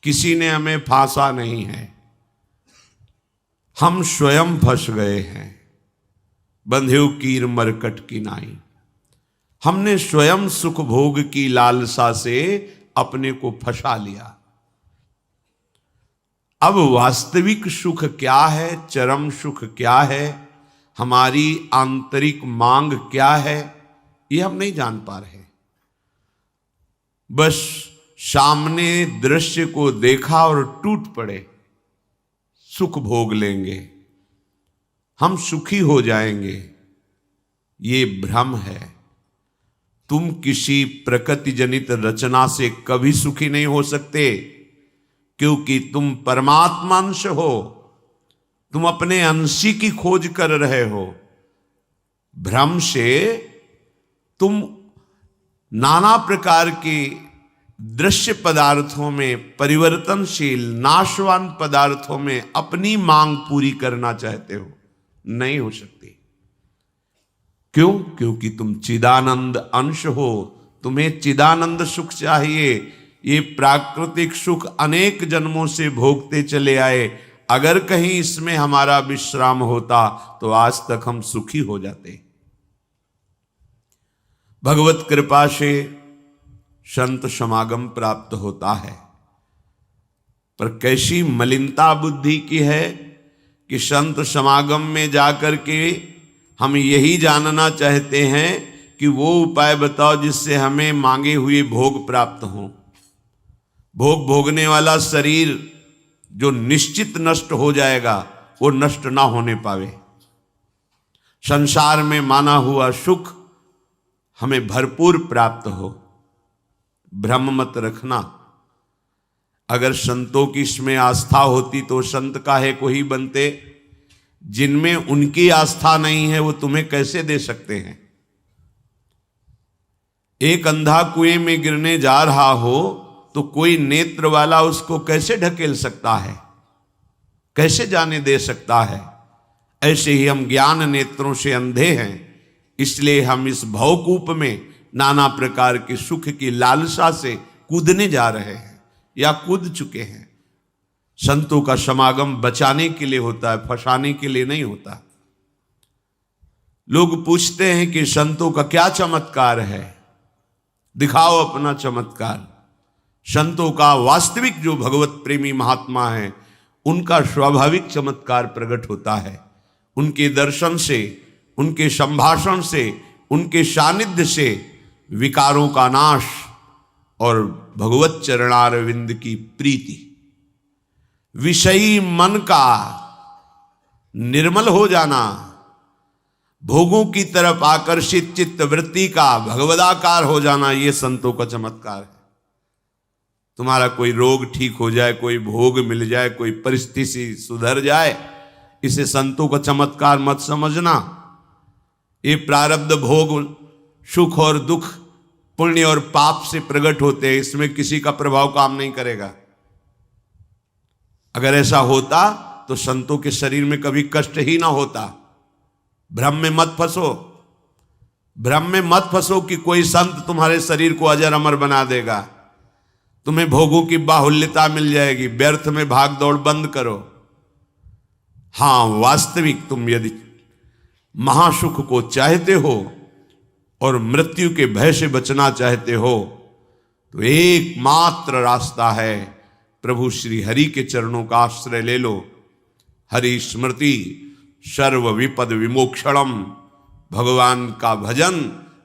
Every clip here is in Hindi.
किसी ने हमें फांसा नहीं है, हम स्वयं फंस गए हैं। बंधेउ कीर मरकट की नाई, हमने स्वयं सुख भोग की लालसा से अपने को फंसा लिया। अब वास्तविक सुख क्या है, चरम सुख क्या है, हमारी आंतरिक मांग क्या है, ये हम नहीं जान पा रहे। बस सामने दृश्य को देखा और टूट पड़े, सुख भोग लेंगे, हम सुखी हो जाएंगे। ये भ्रम है। तुम किसी प्रकृति जनित रचना से कभी सुखी नहीं हो सकते, क्योंकि तुम परमात्मा अंश हो। तुम अपने अंशी की खोज कर रहे हो। भ्रम से तुम नाना प्रकार के दृश्य पदार्थों में, परिवर्तनशील नाशवान पदार्थों में अपनी मांग पूरी करना चाहते हो। नहीं हो सकती। क्यों? क्योंकि तुम चिदानंद अंश हो, तुम्हें चिदानंद सुख चाहिए। ये प्राकृतिक सुख अनेक जन्मों से भोगते चले आए। अगर कहीं इसमें हमारा विश्राम होता तो आज तक हम सुखी हो जाते। भगवत कृपा से संत समागम प्राप्त होता है, पर कैसी मलिनता बुद्धि की है कि संत समागम में जाकर के हम यही जानना चाहते हैं कि वो उपाय बताओ जिससे हमें मांगे हुए भोग प्राप्त हों। भोग भोगने वाला शरीर जो निश्चित नष्ट हो जाएगा, वो नष्ट ना होने पावे। संसार में माना हुआ सुख हमें भरपूर प्राप्त हो। भ्रम मत रखना। अगर संतों की इसमें आस्था होती तो संत काहे को ही बनते। जिनमें उनकी आस्था नहीं है वो तुम्हें कैसे दे सकते हैं। एक अंधा कुएं में गिरने जा रहा हो तो कोई नेत्र वाला उसको कैसे ढकेल सकता है, कैसे जाने दे सकता है। ऐसे ही हम ज्ञान नेत्रों से अंधे हैं, इसलिए हम इस भवकूप में नाना प्रकार के सुख की लालसा से कूदने जा रहे हैं या कूद चुके हैं। संतों का समागम बचाने के लिए होता है, फंसाने के लिए नहीं होता। लोग पूछते हैं कि संतों का क्या चमत्कार है, दिखाओ अपना चमत्कार। संतों का वास्तविक जो भगवत प्रेमी महात्मा है, उनका स्वाभाविक चमत्कार प्रकट होता है। उनके दर्शन से, उनके संभाषण से, उनके सानिध्य से विकारों का नाश और भगवत चरणारविंद की प्रीति, विषयी मन का निर्मल हो जाना, भोगों की तरफ आकर्षित चित्त वृत्ति का भगवदाकार हो जाना, ये संतों का चमत्कार है। तुम्हारा कोई रोग ठीक हो जाए, कोई भोग मिल जाए, कोई परिस्थिति सुधर जाए, इसे संतों का चमत्कार मत समझना। ये प्रारब्ध भोग सुख और दुख, पुण्य और पाप से प्रकट होते हैं, इसमें किसी का प्रभाव काम नहीं करेगा। अगर ऐसा होता तो संतों के शरीर में कभी कष्ट ही ना होता। भ्रम में मत फंसो। भ्रम में मत फंसो कि कोई संत तुम्हारे शरीर को अजर अमर बना देगा, तुम्हें भोगों की बाहुल्यता मिल जाएगी। व्यर्थ में भाग दौड़ बंद करो। हां, वास्तविक तुम यदि महासुख को चाहते हो और मृत्यु के भय से बचना चाहते हो तो एकमात्र रास्ता है, प्रभु श्री हरि के चरणों का आश्रय ले लो। हरि स्मृति सर्व विपद विमोक्षणम। भगवान का भजन,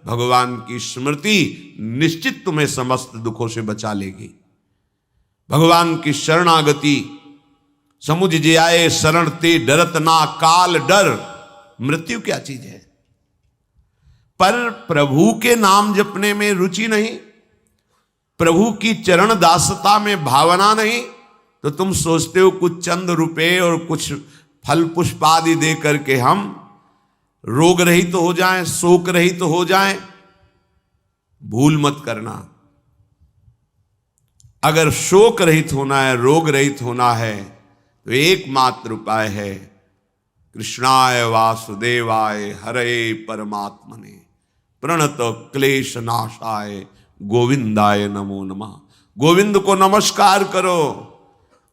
भगवान की स्मृति निश्चित तुम्हें समस्त दुखों से बचा लेगी। भगवान की शरणागति, समुझ जे आए शरण ते डरत ना काल डर। मृत्यु क्या चीज है? पर प्रभु के नाम जपने में रुचि नहीं, प्रभु की चरण दासता में भावना नहीं, तो तुम सोचते हो कुछ चंद रुपए और कुछ फल पुष्प आदि दे करके हम रोग रहित तो हो जाएं, शोक रहित तो हो जाएं। भूल मत करना। अगर शोक रहित होना है, रोग रहित होना है, तो एकमात्र उपाय है कृष्णाय वासुदेवाय हरे परमात्मने प्रणत क्लेश नाशाय गोविंदाय नमो नमः। गोविंद को नमस्कार करो।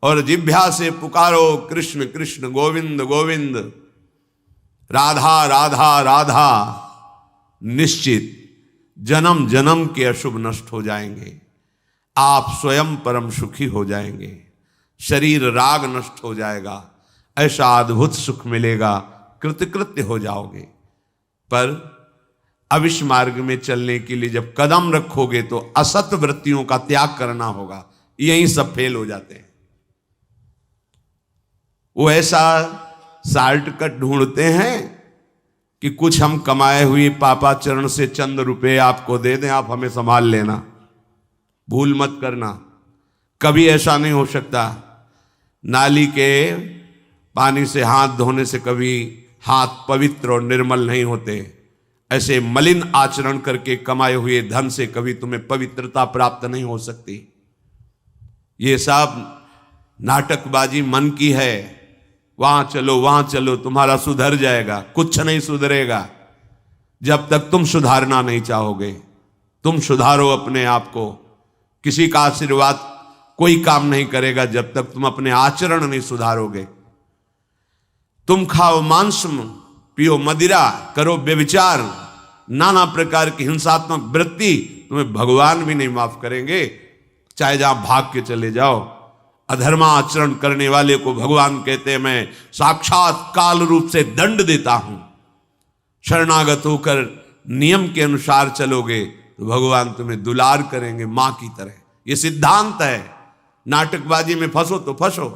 और जिह्वा से पुकारो कृष्ण कृष्ण गोविंद गोविंद, राधा राधा राधा, निश्चित जन्म जन्म के अशुभ नष्ट हो जाएंगे। आप स्वयं परम सुखी हो जाएंगे, शरीर राग नष्ट हो जाएगा, ऐसा अद्भुत सुख मिलेगा, कृतकृत्य हो जाओगे। पर अब इस मार्ग में चलने के लिए जब कदम रखोगे तो असत वृत्तियों का त्याग करना होगा। यहीं सब फेल हो जाते हैं। वो ऐसा शॉर्टकट ढूंढते हैं कि कुछ हम कमाए हुए पापाचरण से चंद रुपए आपको दे दें, आप हमें संभाल लेना, भूल मत करना। कभी ऐसा नहीं हो सकता। नाली के पानी से हाथ धोने से कभी हाथ पवित्र और निर्मल नहीं होते। ऐसे मलिन आचरण करके कमाए हुए धन से कभी तुम्हें पवित्रता प्राप्त नहीं हो सकती। ये सब नाटकबाजी मन की है। वहां चलो तुम्हारा सुधर जाएगा, कुछ नहीं सुधरेगा जब तक तुम सुधारना नहीं चाहोगे। तुम सुधारो अपने आप को। किसी का आशीर्वाद कोई काम नहीं करेगा जब तक तुम अपने आचरण नहीं सुधारोगे। तुम खाओ मांस, पियो मदिरा, करो व्यभिचार, नाना प्रकार की हिंसात्मक वृत्ति, तुम्हें भगवान भी नहीं माफ करेंगे, चाहे जहां भाग के चले जाओ। अधर्मा आचरण करने वाले को भगवान कहते हैं मैं साक्षात काल रूप से दंड देता हूं। शरणागत होकर नियम के अनुसार चलोगे तो भगवान तुम्हें दुलार करेंगे मां की तरह। यह सिद्धांत है। नाटकबाजी में फंसो तो फंसो,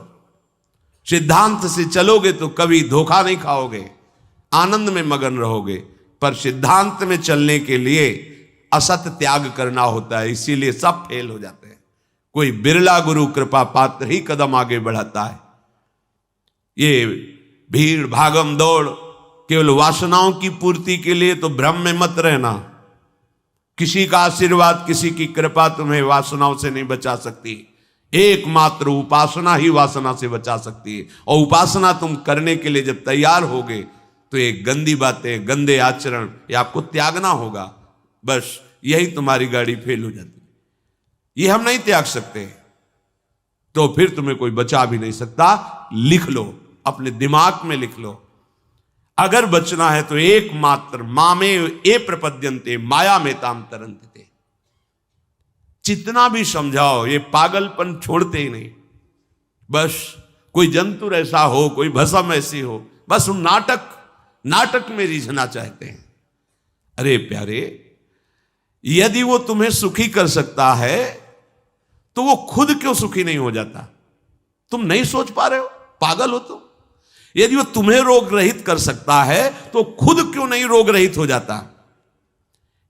सिद्धांत से चलोगे तो कभी धोखा नहीं खाओगे, आनंद में मगन रहोगे। पर सिद्धांत में चलने के लिए असत त्याग करना होता है, इसीलिए सब फेल हो जाते हैं। कोई बिरला गुरु कृपा पात्र ही कदम आगे बढ़ाता है। ये भीड़ भागम दौड़ केवल वासनाओं की पूर्ति के लिए तो भ्रम में मत रहना। किसी का आशीर्वाद, किसी की कृपा तुम्हें वासनाओं से नहीं बचा सकती। एकमात्र उपासना ही वासना से बचा सकती है। और उपासना तुम करने के लिए जब तैयार होगे तो ये गंदी बातें, गंदे आचरण, ये आपको त्यागना होगा। बस यही तुम्हारी गाड़ी फेल हो जाती है। ये हम नहीं त्याग सकते तो फिर तुम्हें कोई बचा भी नहीं सकता। लिख लो, अपने दिमाग में लिख लो। अगर बचना है तो एकमात्र मामे ए प्रपद्यन्ते माया में ताम तरंते। जितना भी समझाओ ये पागलपन छोड़ते ही नहीं। बस कोई जंतु ऐसा हो, कोई भस्म ऐसी हो, बस हम नाटक में रिझना चाहते हैं। अरे प्यारे, यदि वो तुम्हें सुखी कर सकता है तो वो खुद क्यों सुखी नहीं हो जाता? तुम नहीं सोच पा रहे हो? पागल हो तुम। यदि वो तुम्हें रोग रहित कर सकता है तो खुद क्यों नहीं रोग रहित हो जाता?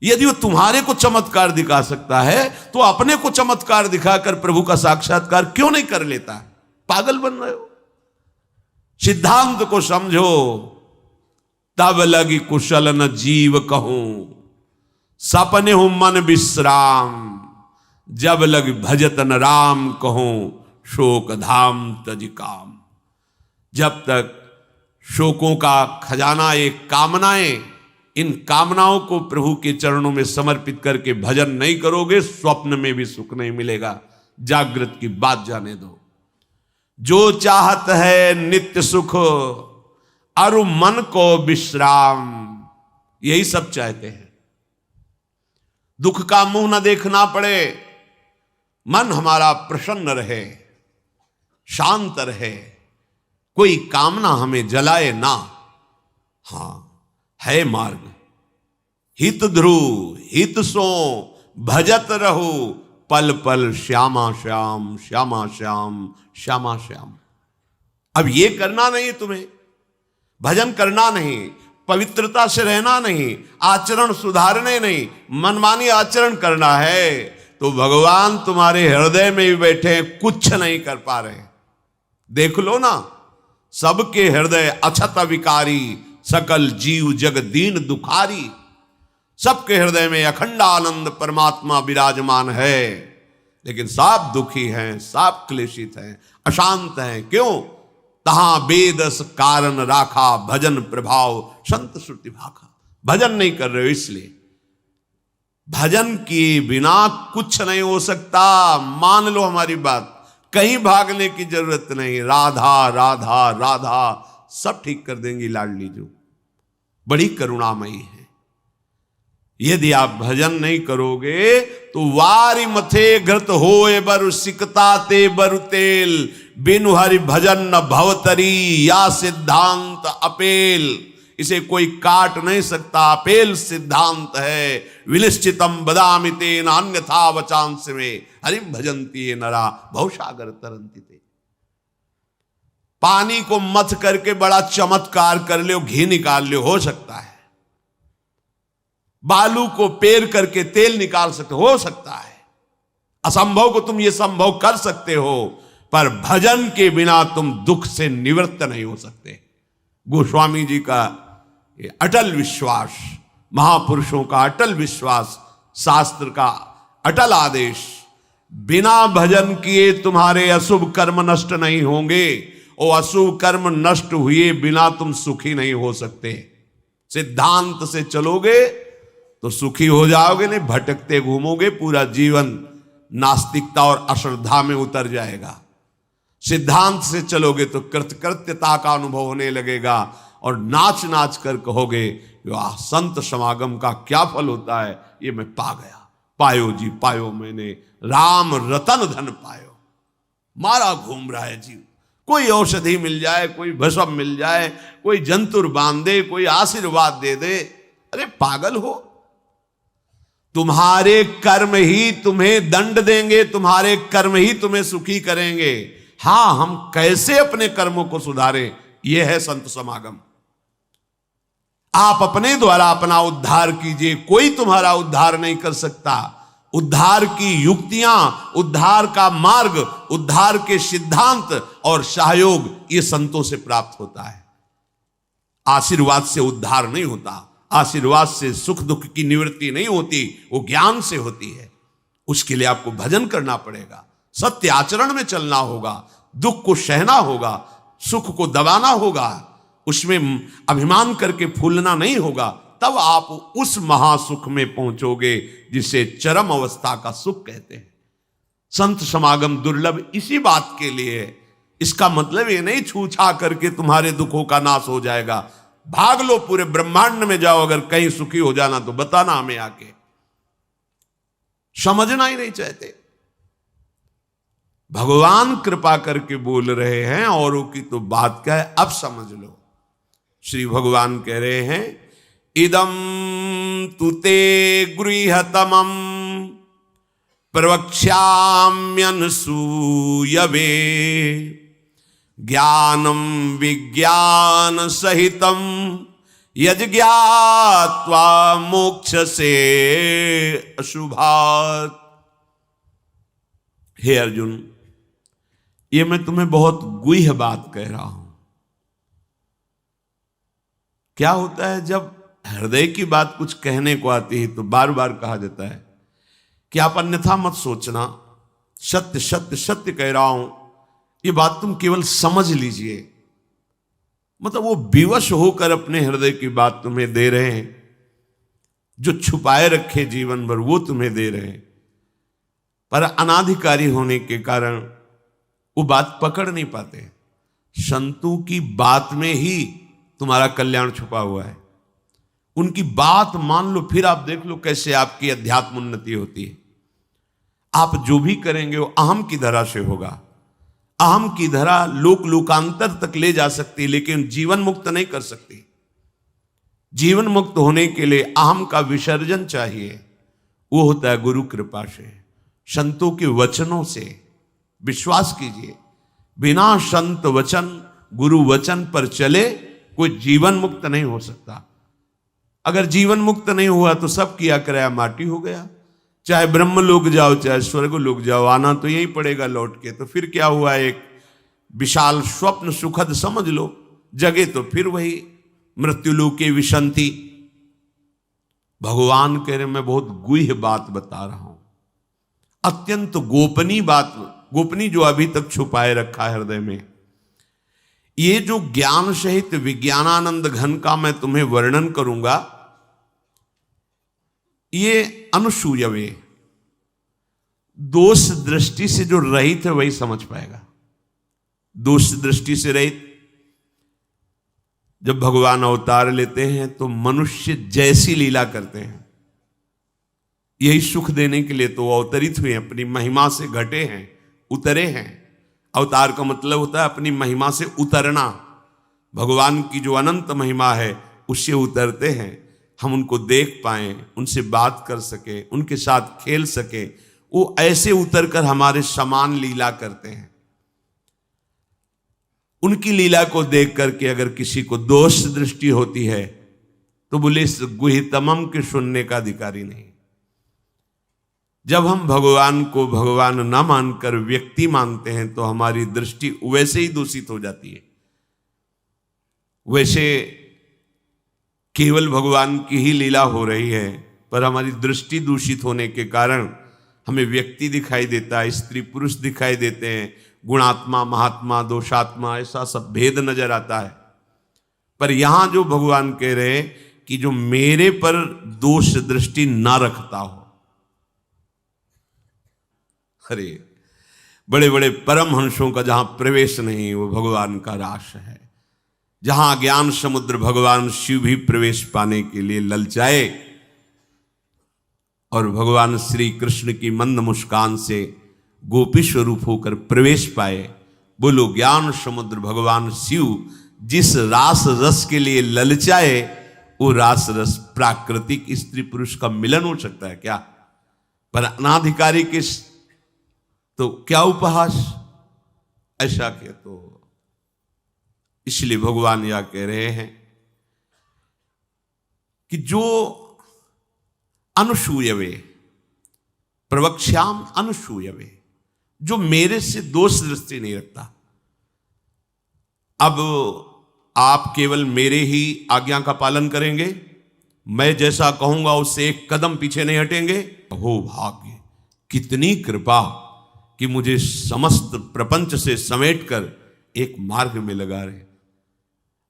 यदि वो तुम्हारे को चमत्कार दिखा सकता है तो अपने को चमत्कार दिखाकर प्रभु का साक्षात्कार क्यों नहीं कर लेता? पागल बन रहे हो। सिद्धांत को समझो। तब लगी कुशल न जीव कहूं, सपने हूं मन विश्राम, जब लग भजत न राम कहूं, शोक धाम तज काम। जब तक शोकों का खजाना एक कामनाएं, इन कामनाओं को प्रभु के चरणों में समर्पित करके भजन नहीं करोगे, स्वप्न में भी सुख नहीं मिलेगा। जागृत की बात जाने दो। जो चाहत है नित्य सुख, अरु मन को विश्राम, यही सब चाहते हैं। दुख का मुंह न देखना पड़े, मन हमारा प्रसन्न रहे, शांत रहे, कोई कामना हमें जलाए ना। हां, है मार्ग। हित ध्रुव हित सो भजत रहो, पल पल श्यामा श्याम श्यामा श्याम श्यामा श्याम। अब ये करना नहीं तुम्हें, भजन करना नहीं, पवित्रता से रहना नहीं, आचरण सुधारने नहीं, मनमानी आचरण करना है तो भगवान तुम्हारे हृदय में भी बैठे हैं, कुछ नहीं कर पा रहे। देख लो ना, सबके हृदय अछत विकारी, सकल जीव जग दीन दुखारी। सबके हृदय में अखंड आनंद परमात्मा विराजमान है, लेकिन सब दुखी हैं, सब क्लेशित हैं, अशांत हैं। क्यों? तहां बेदस कारण राखा, भजन प्रभाव संत श्रुति भाखा। भजन नहीं कर रहे हो इसलिए। भजन के बिना कुछ नहीं हो सकता। मान लो हमारी बात, कहीं भागने की जरूरत नहीं। राधा राधा राधा सब ठीक कर देंगी लाडली जो, बड़ी करुणामयी है। यदि आप भजन नहीं करोगे तो वारी मथे घृत होए बरु सिकता ते बरु तेल, बिनु हरि भजन न भवतरी या सिद्धांत अपेल। इसे कोई काट नहीं सकता, अपेल सिद्धांत है। विनिश्चितम बदामि तेन अन्यथा वचांस में, हरि भजन्ति ये नरा भवसागर तरन्ति ते। पानी को मथ करके बड़ा चमत्कार कर लो, घी निकाल लो, हो सकता है। बालू को पेर करके तेल निकाल सकते हो सकता है। असंभव को तुम ये संभव कर सकते हो, पर भजन के बिना तुम दुख से निवृत्त नहीं हो सकते। गोस्वामी जी का ये अटल विश्वास, महापुरुषों का अटल विश्वास, शास्त्र का अटल आदेश, बिना भजन किए तुम्हारे अशुभ कर्म नष्ट नहीं होंगे, और अशुभ कर्म नष्ट हुए बिना तुम सुखी नहीं हो सकते। सिद्धांत से चलोगे तो सुखी हो जाओगे, नहीं भटकते घूमोगे, पूरा जीवन नास्तिकता और अश्रद्धा में उतर जाएगा। सिद्धांत से चलोगे तो कृतकृत्यता का अनुभव होने लगेगा, और नाच नाच कर कहोगे वाह संत समागम का क्या फल होता है, ये मैं पा गया। पायो जी पायो मैंने राम रतन धन पायो। मारा घूम रहा है जीव, कोई औषधि मिल जाए, कोई भस्म मिल जाए, कोई जंतुर बांध दे, कोई आशीर्वाद दे दे, अरे पागल हो। तुम्हारे कर्म ही तुम्हें दंड देंगे, तुम्हारे कर्म ही तुम्हें सुखी करेंगे। हां, हम कैसे अपने कर्मों को सुधारें, यह है संत समागम। आप अपने द्वारा अपना उद्धार कीजिए, कोई तुम्हारा उद्धार नहीं कर सकता। उद्धार की युक्तियां, उद्धार का मार्ग, उद्धार के सिद्धांत और सहयोग ये संतों से प्राप्त होता है। आशीर्वाद से उद्धार नहीं होता, आशीर्वाद से सुख दुख की निवृत्ति नहीं होती, वो ज्ञान से होती है। उसके लिए आपको भजन करना पड़ेगा, सत्य आचरण में चलना होगा, दुख को सहना होगा, सुख को दबाना होगा, उसमें अभिमान करके फूलना नहीं होगा। तब आप उस महासुख में पहुंचोगे जिसे चरम अवस्था का सुख कहते हैं। संत समागम दुर्लभ इसी बात के लिए है। इसका मतलब ये नहीं छू छा करके तुम्हारे दुखों का नाश हो जाएगा। भाग लो, पूरे ब्रह्मांड में जाओ, अगर कहीं सुखी हो जाना तो बताना हमें आके। समझना ही नहीं चाहते। भगवान कृपा करके बोल रहे हैं, औरों की तो बात क्या है, अब समझ लो। श्री भगवान कह रहे हैं इदम तुते गृहतमं प्रवक्ष्याम्यनसूयवे ज्ञानम विज्ञान सहितम यज्ञात्वा मोक्ष से अशुभात्। हे अर्जुन, ये मैं तुम्हें बहुत गुह्य बात कह रहा हूं। क्या होता है जब हृदय की बात कुछ कहने को आती है तो बार बार कहा जाता है कि आप अन्यथा मत सोचना, सत्य सत्य सत्य कह रहा हूं, ये बात तुम केवल समझ लीजिए। मतलब वो विवश होकर अपने हृदय की बात तुम्हें दे रहे हैं, जो छुपाए रखे जीवन भर वो तुम्हें दे रहे हैं, पर अनाधिकारी होने के कारण वो बात पकड़ नहीं पाते। संतों की बात में ही तुम्हारा कल्याण छुपा हुआ है। उनकी बात मान लो, फिर आप देख लो कैसे आपकी अध्यात्म उन्नति होती है। आप जो भी करेंगे वो अहम की धरा से होगा। अहम की धरा लोक लोकांतर तक ले जा सकती है, लेकिन जीवन मुक्त नहीं कर सकती। जीवन मुक्त होने के लिए अहम का विसर्जन चाहिए। वो होता है गुरु कृपा से, संतों के वचनों से। विश्वास कीजिए, बिना संत वचन गुरु वचन पर चले कोई जीवन मुक्त नहीं हो सकता। अगर जीवन मुक्त नहीं हुआ तो सब किया कराया माटी हो गया। चाहे ब्रह्म लोक जाओ चाहे स्वर्ग लोक जाओ, आना तो यही पड़ेगा लौट के। तो फिर क्या हुआ, एक विशाल स्वप्न सुखद समझ लो, जगे तो फिर वही मृत्युलोके विशंति। भगवान कह रहे मैं बहुत गुह्य बात बता रहा हूं, अत्यंत गोपनीय बात, गोपनीय जो अभी तक छुपाए रखा है हृदय में। ये जो ज्ञान सहित विज्ञानानंद घन का मैं तुम्हें वर्णन करूंगा, ये अनुसूयवे दोष दृष्टि से जो रहित है वही समझ पाएगा। दोष दृष्टि से रहित, जब भगवान अवतार लेते हैं तो मनुष्य जैसी लीला करते हैं, यही सुख देने के लिए तो वो अवतरित हुए, अपनी महिमा से घटे हैं, उतरे हैं। अवतार का मतलब होता है अपनी महिमा से उतरना। भगवान की जो अनंत महिमा है उससे उतरते हैं, हम उनको देख पाएं, उनसे बात कर सके, उनके साथ खेल सके। वो ऐसे उतरकर हमारे समान लीला करते हैं। उनकी लीला को देख करके अगर किसी को दोष दृष्टि होती है तो बोले इस गुहितमम के सुनने का अधिकारी नहीं। जब हम भगवान को भगवान न मानकर व्यक्ति मानते हैं तो हमारी दृष्टि वैसे ही दूषित हो जाती है। वैसे केवल भगवान की ही लीला हो रही है, पर हमारी दृष्टि दूषित होने के कारण हमें व्यक्ति दिखाई देता है, स्त्री पुरुष दिखाई देते हैं, गुणात्मा महात्मा दोषात्मा ऐसा सब भेद नजर आता है। पर यहां जो भगवान कह रहे हैं कि जो मेरे पर दोष दृष्टि ना रखता हो, अरे बड़े बड़े परमहंसों का जहां प्रवेश नहीं वो भगवान का रास है। जहां ज्ञान समुद्र भगवान शिव भी प्रवेश पाने के लिए ललचाए और भगवान श्री कृष्ण की मंद मुस्कान से गोपी स्वरूप होकर प्रवेश पाए। बोलो ज्ञान समुद्र भगवान शिव जिस रास रस के लिए ललचाए, वो रास रस प्राकृतिक स्त्री पुरुष का मिलन हो सकता है क्या? पर अनाधिकारी के तो क्या उपहास, ऐसा क्या? तो इसलिए भगवान यह कह रहे हैं कि जो अनुसूयवे प्रवक्ष्याम अनुसूयवे, जो मेरे से दोष दृष्टि नहीं रखता। अब आप केवल मेरे ही आज्ञा का पालन करेंगे, मैं जैसा कहूंगा उससे एक कदम पीछे नहीं हटेंगे। हो भाग्य, कितनी कृपा कि मुझे समस्त प्रपंच से समेटकर एक मार्ग में लगा रहे।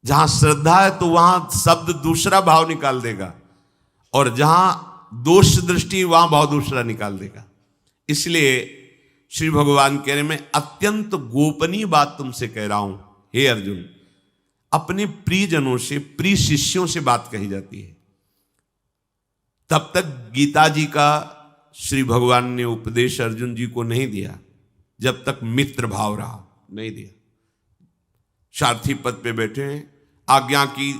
जहां श्रद्धा है तो वहां शब्द दूसरा भाव निकाल देगा, और जहां दोष दृष्टि वहां भाव दूसरा निकाल देगा। इसलिए श्री भगवान कह रहे, मैं अत्यंत गोपनीय बात तुमसे कह रहा हूं हे अर्जुन। अपने प्रियजनों से, प्रिय शिष्यों से बात कही जाती है। तब तक गीता जी का श्री भगवान ने उपदेश अर्जुन जी को नहीं दिया जब तक मित्र भाव रहा, नहीं दिया। सारथी पद पे बैठे हैं, आज्ञा की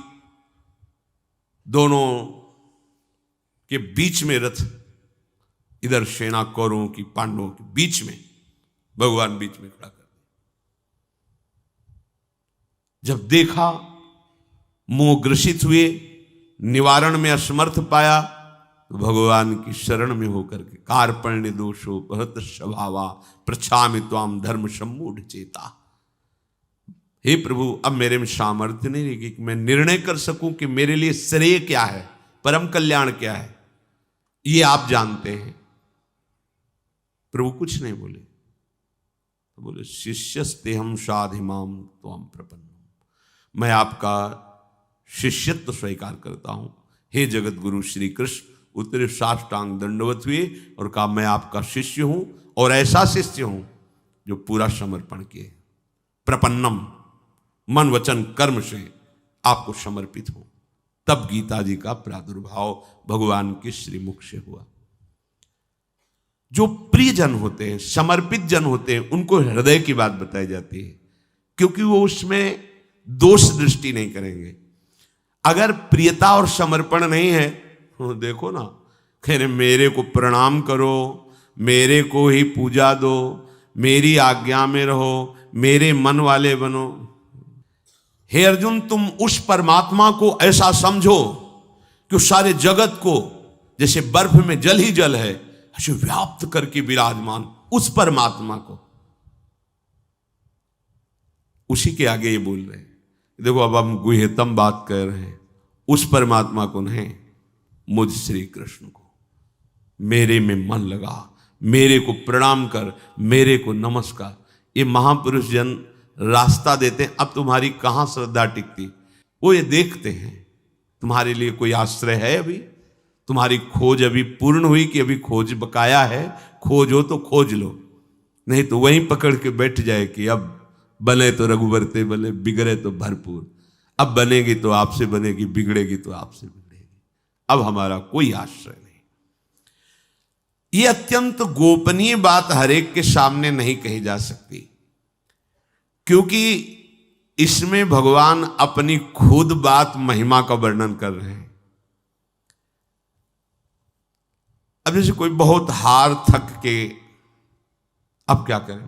दोनों के बीच में रथ, इधर सेना कौरवों की पांडवों के बीच में, भगवान बीच में खड़ा कर। जब देखा मोह ग्रसित हुए, निवारण में असमर्थ पाया, तो भगवान की शरण में होकर के कार्पण्य दोषो भरत स्वभावा प्रछामि त्वाम धर्म सम्मूढ़ चेता। हे प्रभु, अब मेरे में सामर्थ्य नहीं रहेगी कि मैं निर्णय कर सकूं कि मेरे लिए श्रेय क्या है, परम कल्याण क्या है, ये आप जानते हैं। प्रभु कुछ नहीं बोले, तो बोले शिष्यस्तेहम साधिमाम त्वाम प्रपन्नम, मैं आपका शिष्यत्व स्वीकार करता हूं। हे जगत गुरु श्री कृष्ण उतरे साष्टांग दंडवत हुए और कहा, मैं आपका शिष्य हूं, और ऐसा शिष्य हूं जो पूरा समर्पण किए, प्रपन्नम, मन वचन कर्म से आपको समर्पित हूं। तब गीता जी का प्रादुर्भाव भगवान के श्रीमुख से हुआ। जो प्रिय जन होते हैं, समर्पित जन होते हैं, उनको हृदय की बात बताई जाती है, क्योंकि वो उसमें दोष दृष्टि नहीं करेंगे। अगर प्रियता और समर्पण नहीं है, तो देखो ना, कह रहे मेरे को प्रणाम करो, मेरे को ही पूजा दो, मेरी आज्ञा में रहो, मेरे मन वाले बनो। हे अर्जुन, तुम उस परमात्मा को ऐसा समझो कि उस सारे जगत को जैसे बर्फ में जल ही जल है ऐसे व्याप्त करके विराजमान उस परमात्मा को, उसी के आगे ये बोल रहे हैं। देखो, अब हम गुह्यतम बात कर रहे हैं, उस परमात्मा को नहीं, मुझ श्री कृष्ण को। मेरे में मन लगा, मेरे को प्रणाम कर, मेरे को नमस्कार। ये महापुरुष जन रास्ता देते हैं। अब तुम्हारी कहां श्रद्धा टिकती, वो ये देखते हैं तुम्हारे लिए कोई आश्रय है, अभी तुम्हारी खोज अभी पूर्ण हुई कि अभी खोज बकाया है, खोजो तो खोज लो, नहीं तो वहीं पकड़ के बैठ जाए कि अब बने तो रघुबर ते बने, बिगड़े तो भरपूर। अब बनेगी तो आपसे बनेगी, बिगड़ेगी तो आपसे बिगड़ेगी, अब हमारा कोई आश्रय नहीं। ये अत्यंत गोपनीय बात हरेक के सामने नहीं कही जा सकती, क्योंकि इसमें भगवान अपनी खुद बात महिमा का वर्णन कर रहे हैं। अब जैसे कोई बहुत हार थक के अब क्या करें,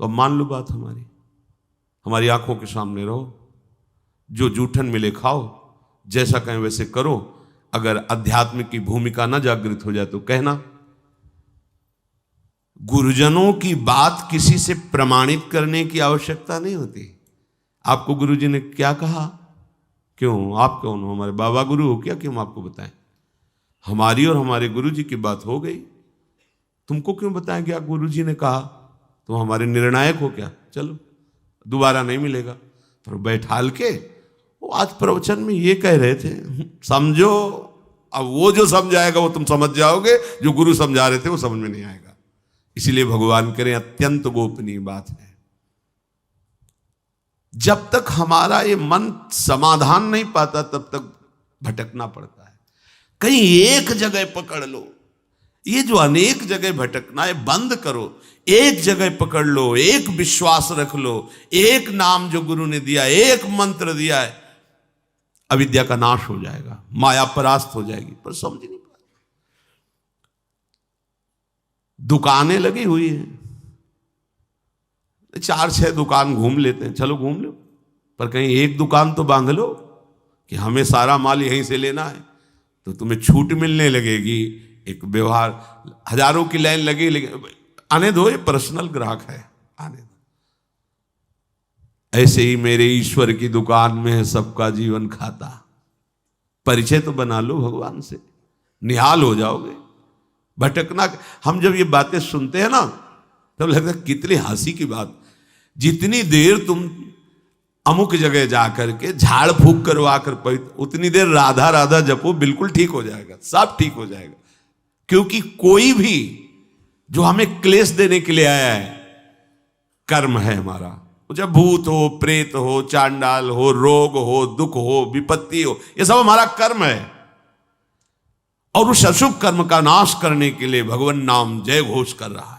तो अब मान लो बात हमारी आंखों के सामने रहो, जो जूठन मिले खाओ, जैसा कहें वैसे करो। अगर अध्यात्म की भूमिका ना जागृत हो जाए तो कहना। गुरुजनों की बात किसी से प्रमाणित करने की आवश्यकता नहीं होती। आपको गुरुजी ने क्या कहा, क्यों, आप कौन हो, हमारे बाबा गुरु हो क्या, क्यों हम आपको बताएं? हमारी और हमारे गुरुजी की बात हो गई, तुमको क्यों बताएं क्या गुरुजी ने कहा? तुम हमारे निर्णायक हो क्या? चलो दोबारा नहीं मिलेगा। तो बैठाल के वो आज प्रवचन में ये कह रहे थे, समझो। अब वो जो समझाएगा वो तुम समझ जाओगे, जो गुरु समझा रहे थे वो समझ में नहीं आएगा। इसीलिए भगवान करें अत्यंत गोपनीय बात है। जब तक हमारा ये मन समाधान नहीं पाता तब तक भटकना पड़ता है। कहीं एक जगह पकड़ लो, ये जो अनेक जगह भटकना है बंद करो, एक जगह पकड़ लो, एक विश्वास रख लो, एक नाम जो गुरु ने दिया, एक मंत्र दिया है, अविद्या का नाश हो जाएगा, माया परास्त हो जाएगी। पर समझ नहीं पाते। दुकानें लगी हुई हैं, 4-6 दुकान घूम लेते हैं, चलो घूम लो, पर कहीं एक दुकान तो बांध लो कि हमें सारा माल यहीं से लेना है, तो तुम्हें छूट मिलने लगेगी। एक व्यवहार, हजारों की लाइन लगी, लेकिन आने दो, ये पर्सनल ग्राहक है, आने दो। ऐसे ही मेरे ईश्वर की दुकान में है सबका जीवन खाता। परिचय तो बना लो भगवान से, निहाल हो जाओगे। भटकना, हम जब ये बातें सुनते हैं ना तब लगता है कितनी हंसी की बात। जितनी देर तुम अमुक जगह जाकर के झाड़ फूक करवा कर पवित्र, उतनी देर राधा राधा जपो, बिल्कुल ठीक हो जाएगा, सब ठीक हो जाएगा। क्योंकि कोई भी जो हमें क्लेश देने के लिए आया है, कर्म है हमारा। चाहे भूत हो, प्रेत हो, चांडाल हो, रोग हो, दुख हो, विपत्ति हो, ये सब हमारा कर्म है। और उस अशुभ कर्म का नाश करने के लिए भगवान नाम जय घोष कर रहा है।